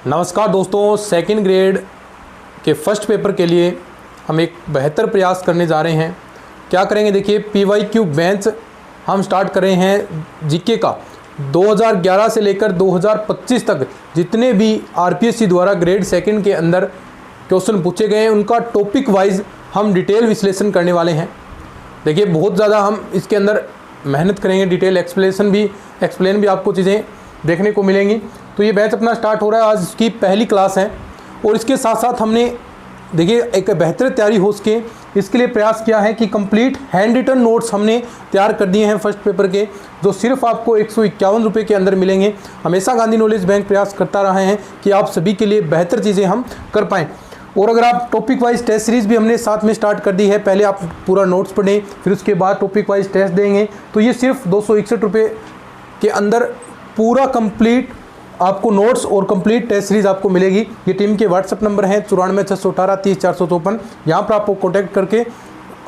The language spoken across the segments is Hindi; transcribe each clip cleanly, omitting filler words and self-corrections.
नमस्कार दोस्तों, सेकंड ग्रेड के फर्स्ट पेपर के लिए हम एक बेहतर प्रयास करने जा रहे हैं। क्या करेंगे, देखिए PYQ बेंच हम स्टार्ट कर रहे हैं जीके का 2011 से लेकर 2025 तक जितने भी RPSC द्वारा ग्रेड सेकंड के अंदर क्वेश्चन पूछे गए हैं उनका टॉपिक वाइज हम डिटेल विश्लेषण करने वाले हैं। देखिए बहुत ज़्यादा हम इसके अंदर मेहनत करेंगे, डिटेल एक्सप्लेन भी आपको चीज़ें देखने को मिलेंगी। तो ये बैच अपना स्टार्ट हो रहा है, आज इसकी पहली क्लास है और इसके साथ साथ हमने देखिए एक बेहतर तैयारी हो सके इसके लिए प्रयास किया है कि कंप्लीट हैंड रिटन नोट्स हमने तैयार कर दिए हैं फर्स्ट पेपर के, जो सिर्फ आपको 151 रुपये के अंदर मिलेंगे। हमेशा गांधी नॉलेज बैंक प्रयास करता रहा है कि आप सभी के लिए बेहतर चीज़ें हम कर पाएँ। और अगर आप टॉपिक वाइज टेस्ट सीरीज़ भी हमने साथ में स्टार्ट कर दी है, पहले आप पूरा नोट्स पढ़ें फिर उसके बाद टॉपिक वाइज टेस्ट देंगे, तो ये सिर्फ 261 रुपये के अंदर पूरा कंप्लीट आपको नोट्स और कंप्लीट टेस्ट सीरीज़ आपको मिलेगी। ये टीम के व्हाट्सअप नंबर हैं 9461830454। यहाँ पर आपको कॉन्टैक्ट करके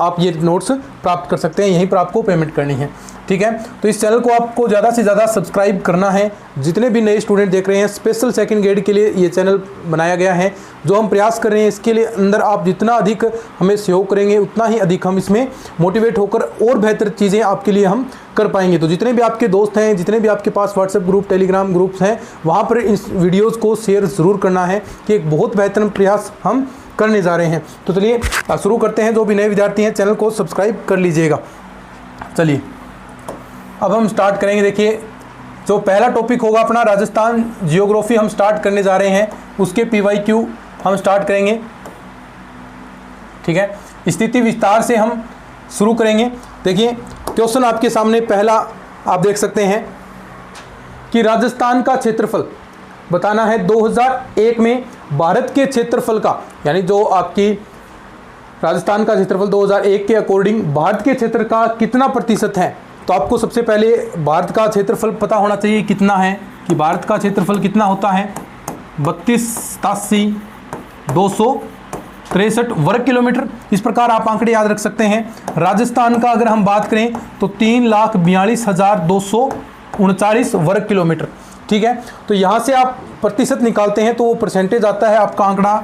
आप ये नोट्स प्राप्त कर सकते हैं, यहीं पर आपको पेमेंट करनी है, ठीक है। तो इस चैनल को आपको ज़्यादा से ज़्यादा सब्सक्राइब करना है। जितने भी नए स्टूडेंट देख रहे हैं, स्पेशल सेकंड ग्रेड के लिए ये चैनल बनाया गया है। जो हम प्रयास कर रहे हैं इसके लिए अंदर आप जितना अधिक हमें सहयोग करेंगे उतना ही अधिक हम इसमें मोटिवेट होकर और बेहतर चीज़ें आपके लिए हम कर पाएंगे। तो जितने भी आपके दोस्त हैं, जितने भी आपके पास व्हाट्सएप ग्रुप, टेलीग्राम ग्रुप्स हैं, वहाँ पर इस वीडियोज़ को शेयर ज़रूर करना है कि एक बहुत बेहतर प्रयास हम करने जा रहे हैं। तो चलिए शुरू करते हैं। जो भी नए विद्यार्थी हैं चैनल को सब्सक्राइब कर लीजिएगा। चलिए अब हम स्टार्ट करेंगे। देखिए जो पहला टॉपिक होगा अपना राजस्थान जियोग्राफी हम स्टार्ट करने जा रहे हैं, उसके PYQ हम स्टार्ट करेंगे, ठीक है। स्थिति विस्तार से हम शुरू करेंगे। देखिए क्वेश्चन आपके सामने पहला आप देख सकते हैं कि राजस्थान का क्षेत्रफल बताना है 2001 में भारत के क्षेत्रफल का, यानी जो आपकी राजस्थान का क्षेत्रफल 2001 के अकॉर्डिंग भारत के क्षेत्र का कितना प्रतिशत है। तो आपको सबसे पहले भारत का क्षेत्रफल पता होना चाहिए कितना है, कि भारत का क्षेत्रफल कितना होता है 32,87,263 वर्ग किलोमीटर। इस प्रकार आप आंकड़े याद रख सकते हैं। राजस्थान का अगर हम बात करें तो 3,42,239 वर्ग किलोमीटर, ठीक है। तो यहाँ से आप प्रतिशत निकालते हैं तो वो परसेंटेज आता है आपका आंकड़ा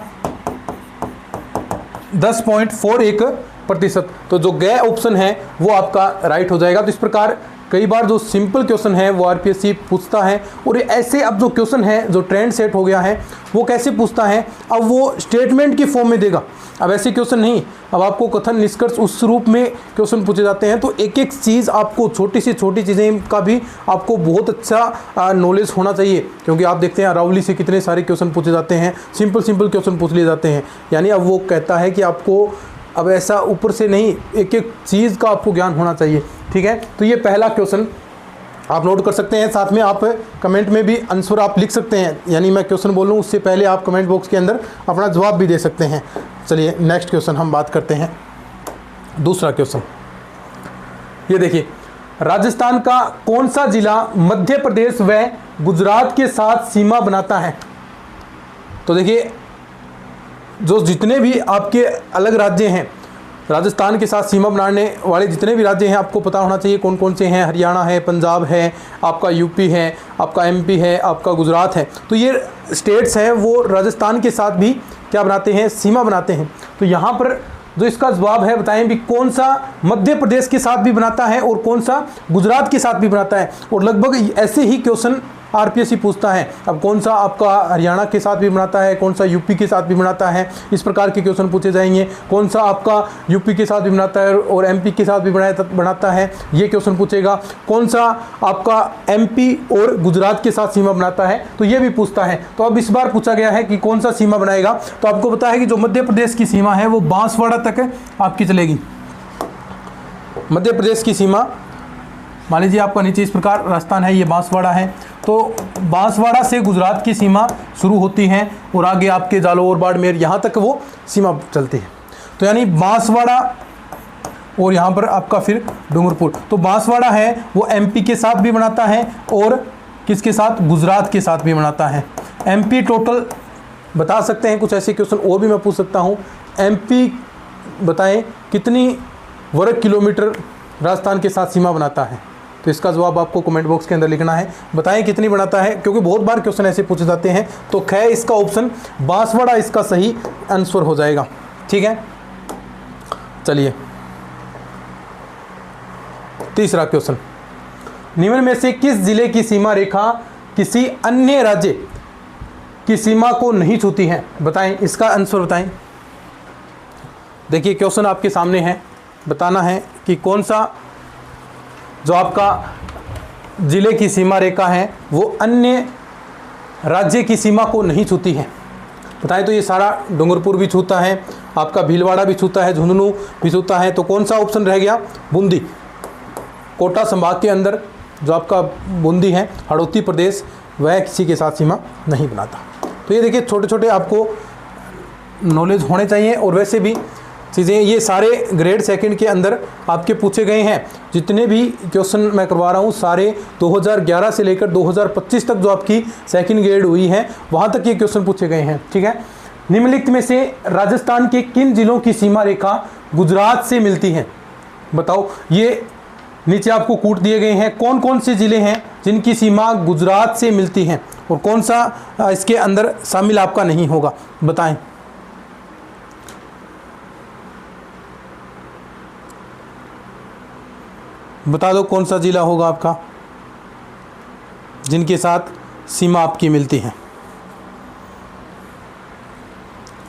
10.41%। तो जो ग ऑप्शन है वो आपका राइट हो जाएगा। तो इस प्रकार कई बार जो सिंपल क्वेश्चन है वो RPSC पूछता है, और ऐसे अब जो क्वेश्चन है जो ट्रेंड सेट हो गया है वो कैसे पूछता है, अब वो स्टेटमेंट की फॉर्म में देगा। अब ऐसे क्वेश्चन नहीं, अब आपको कथन निष्कर्ष उस रूप में क्वेश्चन पूछे जाते हैं। तो एक एक चीज़ आपको, छोटी से छोटी चीज़ें का भी आपको बहुत अच्छा नॉलेज होना चाहिए, क्योंकि आप देखते हैं अरावली से कितने सारे क्वेश्चन पूछे जाते हैं, सिंपल क्वेश्चन पूछ लिए जाते हैं। यानी अब वो कहता है कि आपको अब ऐसा ऊपर से नहीं, एक एक चीज़ का आपको ज्ञान होना चाहिए, ठीक है। तो ये पहला क्वेश्चन आप नोट कर सकते हैं। साथ में आप कमेंट में भी आंसर आप लिख सकते हैं, यानी मैं क्वेश्चन बोलूँ उससे पहले आप कमेंट बॉक्स के अंदर अपना जवाब भी दे सकते हैं। चलिए नेक्स्ट क्वेश्चन हम बात करते हैं। दूसरा क्वेश्चन ये देखिए, राजस्थान का कौन सा जिला मध्य प्रदेश व गुजरात के साथ सीमा बनाता है। तो देखिए जो जितने भी आपके अलग राज्य हैं राजस्थान के साथ सीमा बनाने वाले जितने भी राज्य हैं आपको पता होना चाहिए कौन कौन से हैं। हरियाणा है, पंजाब है, आपका UP है, आपका MP है, आपका गुजरात है। तो ये स्टेट्स हैं वो राजस्थान के साथ भी क्या बनाते हैं, सीमा बनाते हैं। तो यहाँ पर जो इसका जवाब है बताएं भी कौन सा मध्य प्रदेश के साथ भी बनाता है और कौन सा गुजरात के साथ भी बनाता है। और लगभग ऐसे ही क्वेश्चन RPSC पूछता है। अब कौन सा आपका हरियाणा के साथ भी बनाता है, कौन सा UP के साथ भी बनाता है, इस प्रकार के क्वेश्चन पूछे जाएंगे। कौन सा आपका UP के साथ भी बनाता है और MP के साथ भी बनाता है, ये क्वेश्चन पूछेगा। कौन सा आपका MP और गुजरात के साथ सीमा बनाता है, तो ये भी पूछता है। तो अब इस बार पूछा गया है कि कौन सा सीमा बनाएगा। तो आपको पता है कि जो मध्य प्रदेश की सीमा है वो बांसवाड़ा तक आपकी चलेगी। मध्य प्रदेश की सीमा मान लीजिए आपका नीचे इस प्रकार राजस्थान है, ये बांसवाड़ा है, तो बांसवाड़ा से गुजरात की सीमा शुरू होती है और आगे आपके जालौर, बाड़मेर, यहाँ तक वो सीमा चलती है। तो यानी बांसवाड़ा और यहाँ पर आपका फिर डूंगरपुर। तो बांसवाड़ा है वो MP के साथ भी बनाता है और किसके साथ, गुजरात के साथ भी बनाता है। MP टोटल बता सकते हैं, कुछ ऐसे क्वेश्चन और भी मैं पूछ सकता हूँ। MP बताएं कितनी वर्ग किलोमीटर राजस्थान के साथ सीमा बनाता है। तो इसका जवाब आपको कमेंट बॉक्स के अंदर लिखना है। बताएं कितनी बनाता है, क्योंकि बहुत बार क्वेश्चन ऐसे पूछे जाते हैं। तो ख इसका ऑप्शन बांसवाड़ा इसका सही आंसर हो जाएगा। ठीक है, चलिए तीसरा क्वेश्चन, निम्न में से किस जिले की सीमा रेखा किसी अन्य राज्य की सीमा को नहीं छूती है? बताएं, इसका आंसर बताएं। देखिए क्वेश्चन आपके सामने है, बताना है कि कौन सा जो आपका जिले की सीमा रेखा है वो अन्य राज्य की सीमा को नहीं छूती है। बताएं, तो ये सारा डूंगरपुर भी छूता है, आपका भीलवाड़ा भी छूता है, झुंझुनू भी छूता है। तो कौन सा ऑप्शन रह गया? बूंदी। कोटा संभाग के अंदर जो आपका बूंदी है, हड़ौती प्रदेश, वह किसी के साथ सीमा नहीं बनाता। तो ये देखिए छोटे छोटे आपको नॉलेज होने चाहिए। और वैसे भी चीज़ें ये सारे ग्रेड सेकंड के अंदर आपके पूछे गए हैं। जितने भी क्वेश्चन मैं करवा रहा हूँ सारे 2011 से लेकर 2025 तक जो आपकी सेकंड ग्रेड हुई है वहाँ तक ये क्वेश्चन पूछे गए हैं। ठीक है, निम्नलिखित में से राजस्थान के किन जिलों की सीमा रेखा गुजरात से मिलती है? बताओ, ये नीचे आपको कूट दिए गए हैं कौन कौन से ज़िले हैं जिनकी सीमा गुजरात से मिलती हैं और कौन सा इसके अंदर शामिल आपका नहीं होगा। बताएं। बता दो कौन सा ज़िला होगा आपका जिनके साथ सीमा आपकी मिलती है।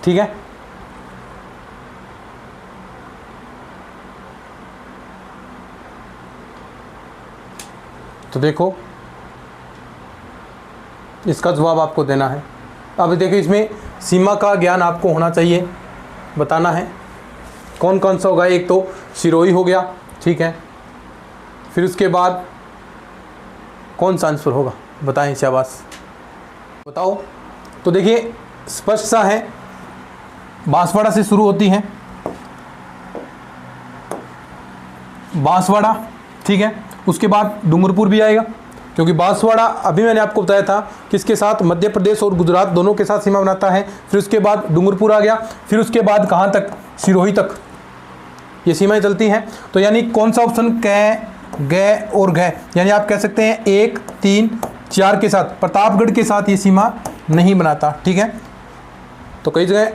ठीक है, तो देखो इसका जवाब आपको देना है। अब देखिए इसमें सीमा का ज्ञान आपको होना चाहिए, बताना है कौन कौन सा होगा। एक तो सिरोही हो गया, ठीक है, फिर उसके बाद कौन सा आंसर होगा? बताएं, शाबाश बताओ। तो देखिए स्पष्ट सा है, बांसवाड़ा से शुरू होती है, बांसवाड़ा, ठीक है। उसके बाद डूंगरपुर भी आएगा, क्योंकि बांसवाड़ा अभी मैंने आपको बताया था किसके साथ, मध्य प्रदेश और गुजरात दोनों के साथ सीमा बनाता है। फिर उसके बाद डूंगरपुर आ गया, फिर उसके बाद कहाँ तक, सिरोही तक ये सीमाएं चलती हैं। तो यानी कौन सा ऑप्शन, कै, गै और घै, यानी आप कह सकते हैं 1, 3, 4 के साथ, प्रतापगढ़ के साथ ये सीमा नहीं बनाता। ठीक है, तो कई जगह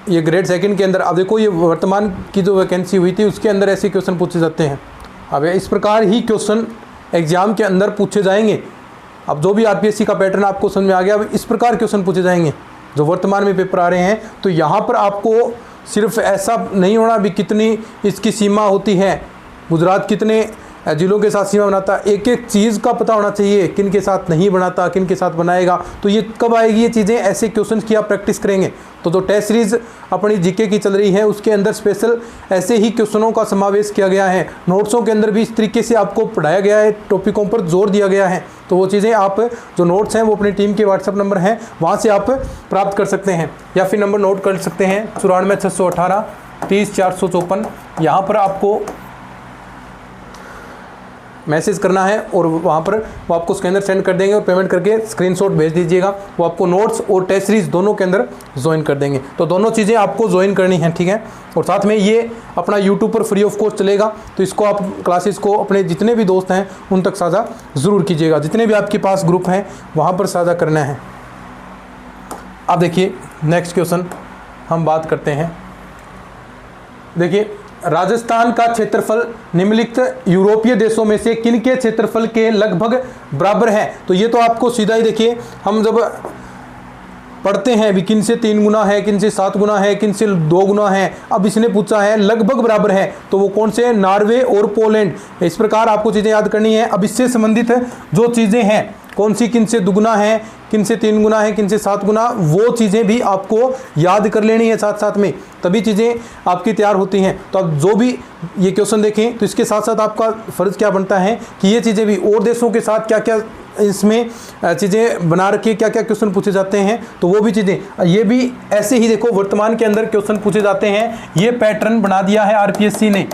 ये ग्रेड सेकंड के अंदर, अब देखो ये वर्तमान की जो वैकेंसी हुई थी उसके अंदर ऐसे क्वेश्चन पूछे जाते हैं। अब इस प्रकार ही क्वेश्चन एग्जाम के अंदर पूछे जाएंगे। अब जो भी आरपीएससी का पैटर्न आपको समझ में आ गया, अब इस प्रकार क्वेश्चन पूछे जाएंगे जो वर्तमान में पेपर आ रहे हैं। तो यहाँ पर आपको सिर्फ ऐसा नहीं होना भी कितनी इसकी सीमा होती है, गुजरात कितने जिलों के साथ सीमा बनाता, एक एक चीज़ का पता होना चाहिए, किन के साथ नहीं बनाता, किन के साथ बनाएगा। तो ये कब आएगी ये चीज़ें, ऐसे क्वेश्चन की आप प्रैक्टिस करेंगे। तो जो टेस्ट सीरीज अपनी जीके की चल रही है उसके अंदर स्पेशल ऐसे ही क्वेश्चनों का समावेश किया गया है। नोट्सों के अंदर भी इस तरीके से आपको पढ़ाया गया है, टॉपिकों पर जोर दिया गया है। तो वो चीज़ें आप जो नोट्स हैं वो अपनी टीम के व्हाट्सएप नंबर हैं वहाँ से आप प्राप्त कर सकते हैं, या फिर नंबर नोट कर सकते हैं 94 618 30 454। यहाँ पर आपको मैसेज करना है और वहाँ पर वो आपको स्कैनर सेंड कर देंगे और पेमेंट करके स्क्रीनशॉट भेज दीजिएगा। वो आपको नोट्स और टेस्ट सीरीज दोनों के अंदर ज्वाइन कर देंगे। तो दोनों चीज़ें आपको ज्वाइन करनी है, ठीक है। और साथ में ये अपना यूट्यूब पर फ्री ऑफ कॉस्ट चलेगा, तो इसको आप क्लासेस को अपने जितने भी दोस्त हैं उन तक साझा ज़रूर कीजिएगा, जितने भी आपके पास ग्रुप हैं वहाँ पर साझा करना है। अब देखिए नेक्स्ट क्वेश्चन हम बात करते हैं। देखिए राजस्थान का क्षेत्रफल निम्नलिखित यूरोपीय देशों में से किन के क्षेत्रफल के लगभग बराबर है? तो ये तो आपको सीधा ही देखिए, हम जब पढ़ते हैं भी किन से 3 गुना है, किन से 7 गुना है, किन से 2 गुना है। अब इसने पूछा है लगभग बराबर है, तो वो कौन से, नॉर्वे और पोलैंड। इस प्रकार आपको चीज़ें याद करनी है। अब इससे संबंधित जो चीज़ें हैं कौन सी, किन से दुगुना है, किन से 3 गुना है, किन से 7 गुना, वो चीज़ें भी आपको याद कर लेनी है साथ साथ में, तभी चीज़ें आपकी तैयार होती हैं। तो अब जो भी ये क्वेश्चन देखें तो इसके साथ साथ आपका फ़र्ज़ क्या बनता है कि ये चीज़ें भी और देशों के साथ क्या क्या इसमें चीज़ें बना रखी, क्या क्या क्वेश्चन पूछे जाते हैं, तो वो भी चीज़ें ये भी ऐसे ही देखो वर्तमान के अंदर क्वेश्चन पूछे जाते हैं। ये पैटर्न बना दिया है आरपीएससी ने,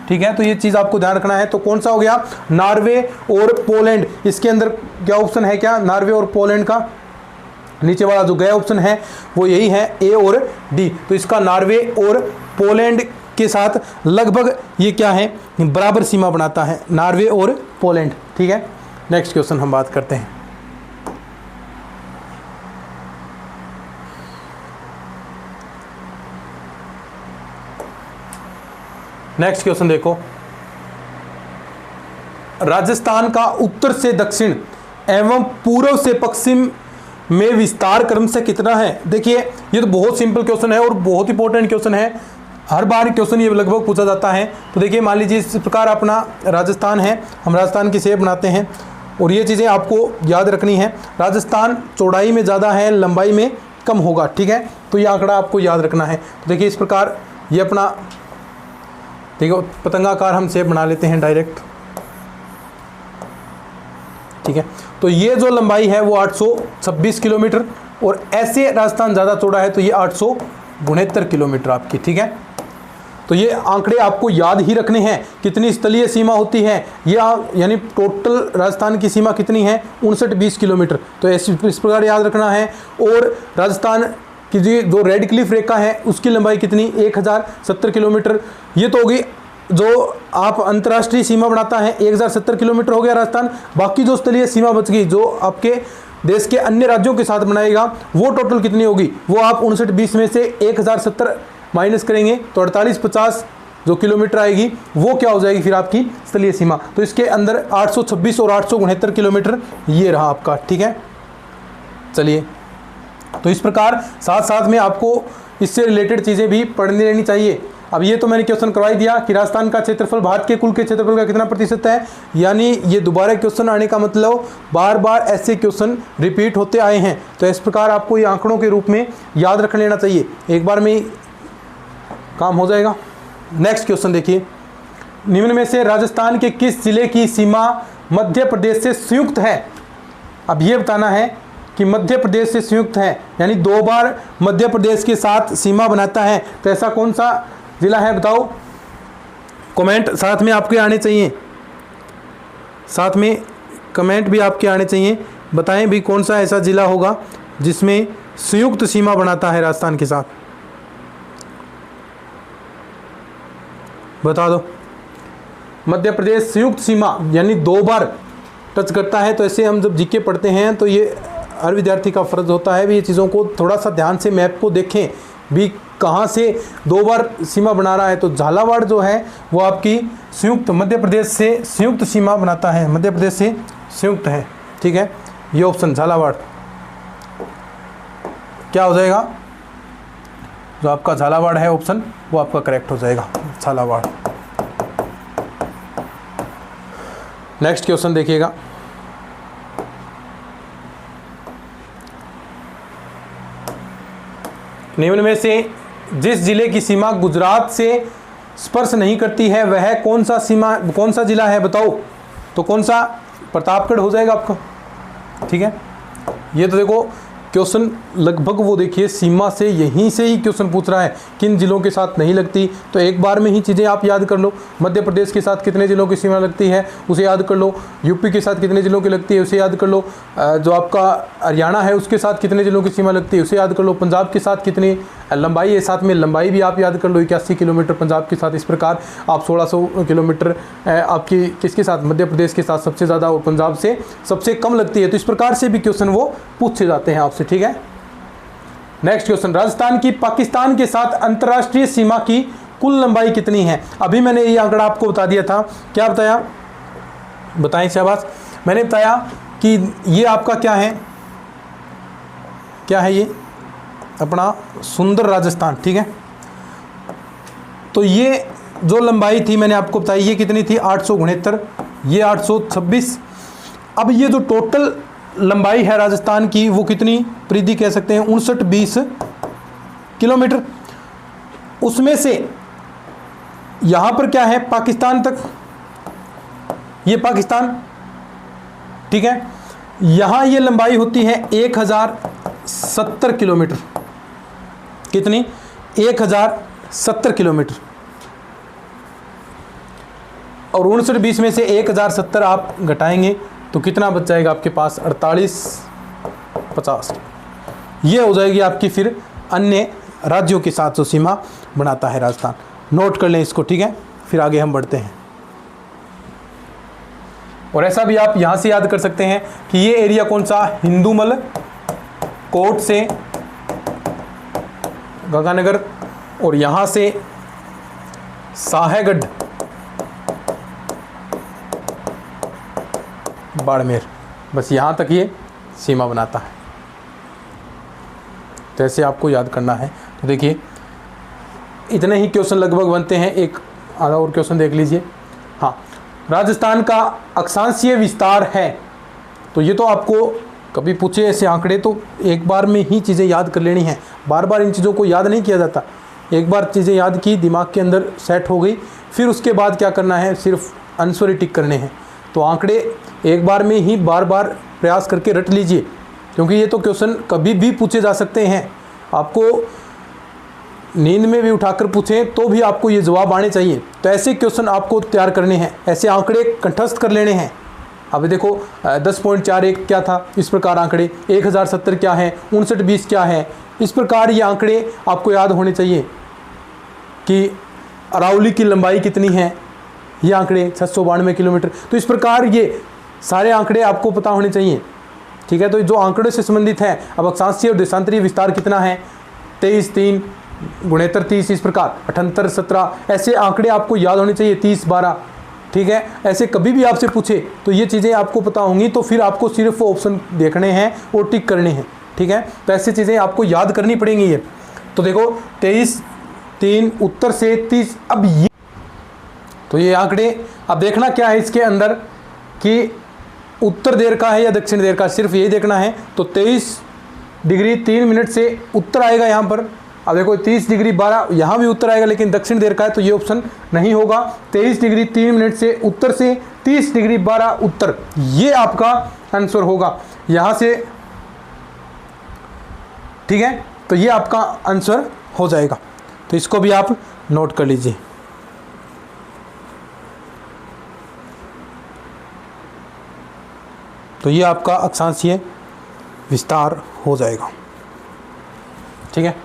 ठीक है। तो ये चीज़ आपको ध्यान रखना है। तो कौन सा हो गया, नॉर्वे और पोलैंड। इसके अंदर क्या ऑप्शन है, क्या नॉर्वे और पोलैंड का नीचे वाला जो गया ऑप्शन है वो यही है, ए और डी। तो इसका नॉर्वे और पोलैंड के साथ लगभग ये क्या है, बराबर सीमा बनाता है, नॉर्वे और पोलैंड। ठीक है, नेक्स्ट क्वेश्चन हम बात करते हैं। नेक्स्ट क्वेश्चन देखो, राजस्थान का उत्तर से दक्षिण एवं पूर्व से पश्चिम में विस्तार क्रमशः कितना है? देखिए ये तो बहुत सिंपल क्वेश्चन है और बहुत इंपॉर्टेंट क्वेश्चन है, हर बार क्वेश्चन ये लगभग पूछा जाता है। तो देखिए मान लीजिए इस प्रकार अपना राजस्थान है, हम राजस्थान की शेप बनाते हैं और ये चीज़ें आपको याद रखनी है। राजस्थान चौड़ाई में ज़्यादा है, लंबाई में कम होगा। ठीक है, तो ये आंकड़ा आपको याद रखना है। तो देखिए इस प्रकार ये अपना देखो पतंगाकार हम शेप बना लेते हैं डायरेक्ट। ठीक है, तो ये जो लंबाई है वो 826 किलोमीटर और ऐसे राजस्थान ज़्यादा चौड़ा है तो ये 869 किलोमीटर आपकी। ठीक है, तो ये आंकड़े आपको याद ही रखने हैं। कितनी स्थलीय सीमा होती है ये यानी टोटल राजस्थान की सीमा कितनी है? 59-20 किलोमीटर। तो इस प्रकार याद रखना है। और राजस्थान की जो रेड क्लिफ रेखा है उसकी लंबाई कितनी? 1070 किलोमीटर। ये तो होगी जो आप अंतर्राष्ट्रीय सीमा बनाता है, 1070 किलोमीटर हो गया राजस्थान। बाकी जो स्थलीय सीमा बच गई जो आपके देश के अन्य राज्यों के साथ बनाएगा वो टोटल कितनी होगी? वो आप 59-20 में से 1070 माइनस करेंगे तो 48-50 जो किलोमीटर आएगी वो क्या हो जाएगी फिर आपकी स्थलीय सीमा। तो इसके अंदर 826 और 869 किलोमीटर ये रहा आपका। ठीक है, चलिए तो इस प्रकार साथ साथ में आपको इससे रिलेटेड चीज़ें भी पढ़नी रहनी चाहिए। अब ये तो मैंने क्वेश्चन करवा ही दिया कि राजस्थान का क्षेत्रफल भारत के कुल के क्षेत्रफल का कितना प्रतिशत है, यानी ये दोबारा क्वेश्चन आने का मतलब बार बार ऐसे क्वेश्चन रिपीट होते आए हैं। तो इस प्रकार आपको ये आंकड़ों के रूप में याद रख लेना चाहिए, एक बार में काम हो जाएगा। नेक्स्ट क्वेश्चन देखिए, निम्न में से राजस्थान के किस जिले की सीमा मध्य प्रदेश से संयुक्त है? अब ये बताना है कि मध्य प्रदेश से संयुक्त है, यानी 2 बार मध्य प्रदेश के साथ सीमा बनाता है। तो ऐसा कौन सा जिला है बताओ? कमेंट साथ में आपके आने चाहिए, साथ में कमेंट भी आपके आने चाहिए। बताएं भी कौन सा ऐसा जिला होगा जिसमें संयुक्त सीमा बनाता है राजस्थान के साथ, बता दो। मध्य प्रदेश संयुक्त सीमा यानी 2 बार टच करता है। तो ऐसे हम जब जीके पढ़ते हैं तो ये हर विद्यार्थी का फर्ज होता है भी ये चीज़ों को थोड़ा सा ध्यान से मैप को देखें भी कहाँ से 2 बार सीमा बना रहा है। तो झालावाड़ जो है वो आपकी संयुक्त मध्य प्रदेश से संयुक्त सीमा बनाता है, मध्य प्रदेश से संयुक्त है। ठीक है, ये ऑप्शन झालावाड़ क्या हो जाएगा? जो आपका झालावाड़ है ऑप्शन वो आपका करेक्ट हो जाएगा, झालावाड़। नेक्स्ट क्वेश्चन देखिएगा, निम्न में से जिस जिले की सीमा गुजरात से स्पर्श नहीं करती है वह कौन सा जिला है बताओ? तो कौन सा? प्रतापगढ़ हो जाएगा आपका। ठीक है, ये तो देखो क्वेश्चन लगभग वो देखिए सीमा से यहीं से ही क्वेश्चन पूछ रहा है किन जिलों के साथ नहीं लगती। तो एक बार में ही चीज़ें आप याद कर लो। मध्य प्रदेश के साथ कितने जिलों की सीमा लगती है उसे याद कर लो, यूपी के साथ कितने जिलों की लगती है उसे याद कर लो, जो आपका हरियाणा है उसके साथ कितने जिलों की सीमा लगती है उसे याद कर लो, पंजाब के साथ कितनी लंबाई है, साथ में लंबाई भी आप याद कर लो 81 किलोमीटर पंजाब के साथ। इस प्रकार आप 1600 किलोमीटर आपकी किसके साथ? मध्य प्रदेश के साथ सबसे ज़्यादा और पंजाब से सबसे कम लगती है। तो इस प्रकार से भी क्वेश्चन वो पूछे जाते हैं आपसे। ठीक है, नेक्स्ट क्वेश्चन, राजस्थान की पाकिस्तान के साथ अंतर्राष्ट्रीय सीमा की कुल लंबाई कितनी है? अभी मैंने ये आंकड़ा आपको बता दिया था। क्या बताया? बताएं शाबाश। मैंने बताया कि ये आपका क्या है, क्या है ये अपना सुंदर राजस्थान। ठीक है, तो ये जो लंबाई थी मैंने आपको बताई ये कितनी थी? 869, ये 826। अब ये जो टोटल लंबाई है राजस्थान की वो कितनी परिधि कह सकते हैं? 59-20 किलोमीटर। उसमें से यहाँ पर क्या है? पाकिस्तान तक, ये पाकिस्तान। ठीक है, यहाँ ये लंबाई होती है 1070 किलोमीटर। कितनी? 1070 किलोमीटर। और 59-20 में से 1070 आप घटाएंगे तो कितना बच जाएगा आपके पास? 48-50। ये हो जाएगी आपकी फिर अन्य राज्यों के साथ जो सीमा बनाता है राजस्थान। नोट कर लें इसको। ठीक है, फिर आगे हम बढ़ते हैं। और ऐसा भी आप यहाँ से याद कर सकते हैं कि ये एरिया कौन सा, हिंदूमल कोट से गंगानगर और यहाँ से साहेगढ़ बाड़मेर, बस यहाँ तक ये सीमा बनाता है। तो ऐसे आपको याद करना है। तो देखिए इतने ही क्वेश्चन लगभग बनते हैं। एक आधा और क्वेश्चन देख लीजिए। हाँ, राजस्थान का अक्षांशीय विस्तार है, तो ये तो आपको कभी पूछे ऐसे आंकड़े तो एक बार में ही चीज़ें याद कर लेनी है, बार बार इन चीज़ों को याद नहीं किया जाता। एक बार चीज़ें याद की, दिमाग के अंदर सेट हो गई, फिर उसके बाद क्या करना है, सिर्फ आंसर ही टिक करने हैं। तो आंकड़े एक बार में ही बार बार प्रयास करके रट लीजिए, क्योंकि ये तो क्वेश्चन कभी भी पूछे जा सकते हैं। आपको नींद में भी उठाकर पूछें तो भी आपको ये जवाब आने चाहिए। तो ऐसे क्वेश्चन आपको तैयार करने हैं, ऐसे आंकड़े कंठस्थ कर लेने हैं। अब देखो 10.41 क्या था, इस प्रकार आंकड़े 1070 क्या है, 5920 क्या है, इस प्रकार ये आंकड़े आपको याद होने चाहिए कि अरावली की लंबाई कितनी है, ये आंकड़े 692 किलोमीटर। तो इस प्रकार ये सारे आंकड़े आपको पता होने चाहिए, ठीक है। तो जो आंकड़ों से संबंधित है, अब अक्षांशीय और देशांतरीय विस्तार कितना है, 23, 3 गुणेतर 30, इस प्रकार 78, 17, ऐसे आंकड़े आपको याद होने चाहिए, 30, 12, ठीक है। ऐसे कभी भी आपसे पूछे तो ये चीज़ें आपको पता होंगी, तो फिर आपको सिर्फ ऑप्शन देखने हैं और टिक करने हैं, ठीक है। तो ऐसी चीज़ें आपको याद करनी पड़ेंगी ये। तो देखो 23, 3 उत्तर से 30, अब ये तो ये आंकड़े अब देखना क्या है इसके अंदर कि उत्तर देर का है या दक्षिण देर का, सिर्फ ये देखना है। तो 23 डिग्री 3 मिनट से उत्तर आएगा यहाँ पर। अब देखो 30 डिग्री 12, यहाँ भी उत्तर आएगा, लेकिन दक्षिण देर का है तो ये ऑप्शन नहीं होगा। 23 डिग्री 3 मिनट से उत्तर से 30 डिग्री 12 उत्तर, ये आपका आंसर होगा यहाँ से, ठीक है। तो ये आपका आंसर हो जाएगा। तो इसको भी आप नोट कर लीजिए। तो ये आपका अक्षांशीय विस्तार हो जाएगा, ठीक है।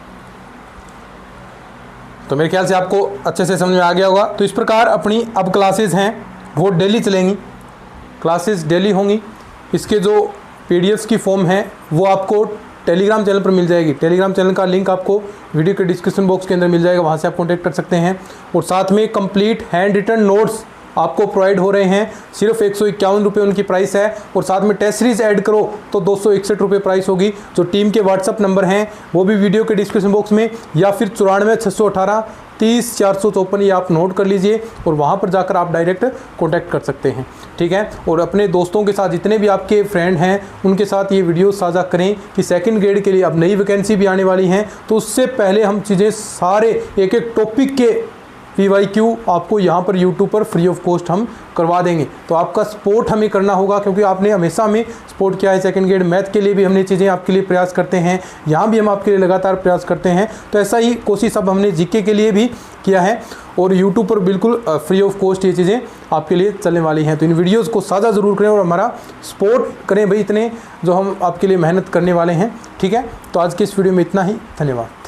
तो मेरे ख्याल से आपको अच्छे से समझ में आ गया होगा। तो इस प्रकार अपनी अब क्लासेस हैं वो डेली चलेंगी, क्लासेस डेली होंगी। इसके जो पीडीएफ्स की फॉर्म है वो आपको टेलीग्राम चैनल पर मिल जाएगी। टेलीग्राम चैनल का लिंक आपको वीडियो के डिस्क्रिप्शन बॉक्स के अंदर मिल जाएगा, वहाँ से आप कॉन्टैक्ट कर सकते हैं। और साथ में कंप्लीट हैंड रिटन नोट्स आपको प्रोवाइड हो रहे हैं, सिर्फ 151 रुपये उनकी प्राइस है। और साथ में टेस्ट सीरीज ऐड करो तो 261 रुपये प्राइस होगी। जो टीम के व्हाट्सअप नंबर हैं वो भी वीडियो के डिस्क्रिप्शन बॉक्स में, या फिर 94 618 30 454, ये आप नोट कर लीजिए और वहाँ पर जाकर आप डायरेक्ट कॉन्टैक्ट कर सकते हैं, ठीक है। और अपने दोस्तों के साथ, जितने भी आपके फ्रेंड हैं उनके साथ ये वीडियो साझा करें कि सेकंड ग्रेड के लिए अब नई वैकेंसी भी आने वाली हैं। तो उससे पहले हम चीज़ें सारे एक एक टॉपिक के PYQ आपको यहाँ पर YouTube पर फ्री ऑफ कॉस्ट हम करवा देंगे। तो आपका सपोर्ट हमें करना होगा, क्योंकि आपने हमेशा हमें सपोर्ट किया है। सेकंड ग्रेड मैथ के लिए भी हमने चीज़ें आपके लिए प्रयास करते हैं, यहाँ भी हम आपके लिए लगातार प्रयास करते हैं। तो ऐसा ही कोशिश अब हमने GK के लिए भी किया है, और YouTube पर बिल्कुल फ्री ऑफ कॉस्ट ये चीज़ें आपके लिए चलने वाली हैं। तो इन वीडियोज़ को साझा ज़रूर करें और हमारा सपोर्ट करें भाई, इतने जो हम आपके लिए मेहनत करने वाले हैं, ठीक है। तो आज के इस वीडियो में इतना ही, धन्यवाद।